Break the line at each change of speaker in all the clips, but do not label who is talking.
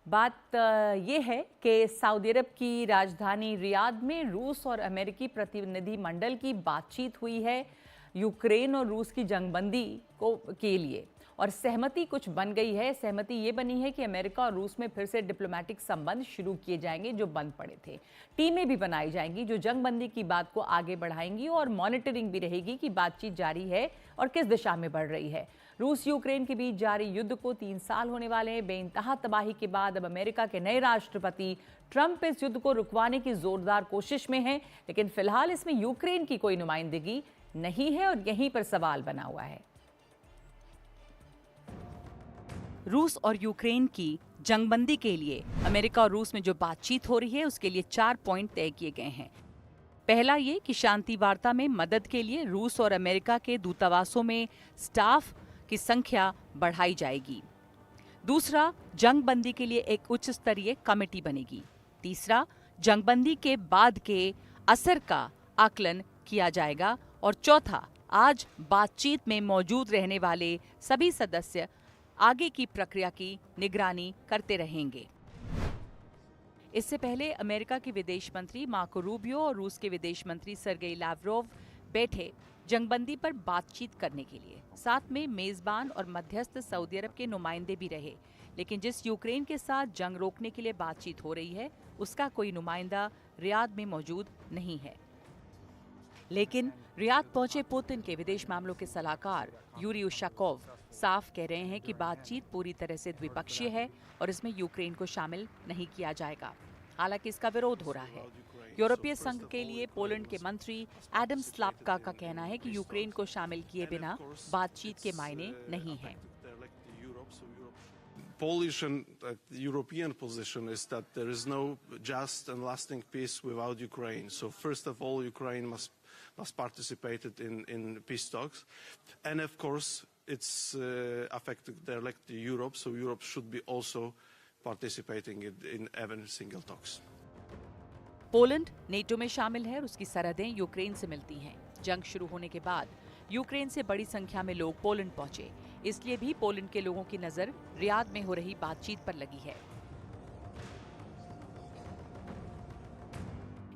बात ये है कि सऊदी अरब की राजधानी रियाद में रूस और अमेरिकी प्रतिनिधि मंडल की बातचीत हुई है यूक्रेन और रूस की जंगबंदी के लिए, और सहमति कुछ बन गई है। सहमति ये बनी है कि अमेरिका और रूस में फिर से डिप्लोमेटिक संबंध शुरू किए जाएंगे जो बंद पड़े थे। टीमें भी बनाई जाएंगी जो जंगबंदी की बात को आगे बढ़ाएंगी, और मॉनिटरिंग भी रहेगी कि बातचीत जारी है और किस दिशा में बढ़ रही है। रूस यूक्रेन के बीच जारी युद्ध को 3 साल होने वाले हैं। बेइंतहा तबाही के बाद अब अमेरिका के नए राष्ट्रपति ट्रंप इस युद्ध को रुकवाने की जोरदार कोशिश में हैं, लेकिन फिलहाल इसमें यूक्रेन की कोई नुमाइंदगी नहीं है और यहीं पर सवाल बना हुआ है। रूस और यूक्रेन की जंगबंदी के लिए अमेरिका और रूस में जो बातचीत हो रही है उसके लिए 4 पॉइंट तय किए गए हैं। पहला ये कि शांति वार्ता में मदद के लिए रूस और अमेरिका के दूतावासों में स्टाफ की संख्या बढ़ाई जाएगी। दूसरा, जंगबंदी के लिए एक उच्च स्तरीय कमेटी बनेगी। तीसरा, जंगबंदी के बाद के असर का आकलन किया जाएगा। और चौथा, आज बातचीत में मौजूद रहने वाले सभी सदस्य आगे की प्रक्रिया की निगरानी करते रहेंगे। इससे पहले अमेरिका के विदेश मंत्री मार्को रूबियो और रूस के विदेश मंत्री सर्गेई लावरोव बैठे जंगबंदी पर बातचीत करने के लिए। साथ में मेजबान और मध्यस्थ सऊदी अरब के नुमाइंदे भी रहे, लेकिन जिस यूक्रेन के साथ जंग रोकने के लिए बातचीत हो रही है उसका कोई नुमाइंदा रियाद में मौजूद नहीं है। लेकिन रियाद पहुंचे पुतिन के विदेश मामलों के सलाहकार यूरी उशाकोव साफ कह रहे हैं कि बातचीत पूरी तरह से द्विपक्षीय है और इसमें यूक्रेन को शामिल नहीं किया जाएगा। हालांकि इसका विरोध हो रहा है। यूरोपीय संघ के लिए पोलैंड के मंत्री एडम स्लापका का कहना है कि यूक्रेन को शामिल किए बिना बातचीत के मायने नहीं हैं।
Polish and European position is that there is no just and lasting peace without Ukraine. So first of all, Ukraine must participate in peace talks, and of course, it's affecting directly Europe. So Europe should be also participating in every single talks.
Poland NATO में शामिल है और उसकी सरहदें Ukraine से मिलती हैं। जंग शुरू होने के बाद यूक्रेन से बड़ी संख्या में लोग पोलैंड पहुंचे, इसलिए भी पोलैंड के लोगों की नजर रियाद में हो रही बातचीत पर लगी है।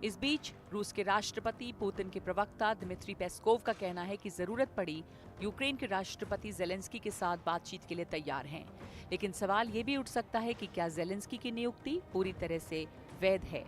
इस बीच रूस के राष्ट्रपति पुतिन के प्रवक्ता दिमित्री पेस्कोव का कहना है कि जरूरत पड़ी यूक्रेन के राष्ट्रपति जेलेंस्की के साथ बातचीत के लिए तैयार हैं। लेकिन सवाल ये भी उठ सकता है कि क्या जेलेंस्की की नियुक्ति पूरी तरह से वैध है।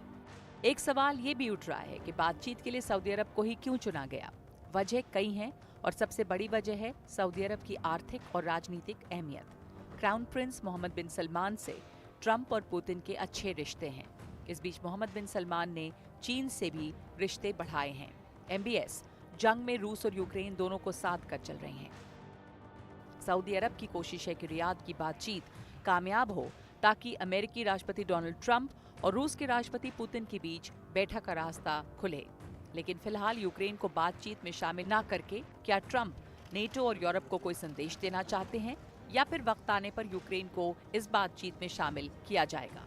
एक सवाल ये भी उठ रहा है कि बातचीत के लिए सऊदी अरब को ही क्यों चुना गया। वजह कई हैं और सबसे बड़ी वजह है सऊदी अरब की आर्थिक और राजनीतिक अहमियत। क्राउन प्रिंस मोहम्मद बिन सलमान से ट्रंप और पुतिन के अच्छे रिश्ते हैं। इस बीच मोहम्मद बिन सलमान ने चीन से भी रिश्ते बढ़ाए हैं। MBS जंग में रूस और यूक्रेन दोनों को साथ कर चल रहे हैं। सऊदी अरब की कोशिश है कि रियाद की बातचीत कामयाब हो ताकि अमेरिकी राष्ट्रपति डोनाल्ड ट्रंप और रूस के राष्ट्रपति पुतिन के बीच बैठक का रास्ता खुले। लेकिन फिलहाल यूक्रेन को बातचीत में शामिल ना करके क्या ट्रंप नेटो और यूरोप को कोई संदेश देना चाहते हैं, या फिर वक्त आने पर यूक्रेन को इस बातचीत में शामिल किया जाएगा।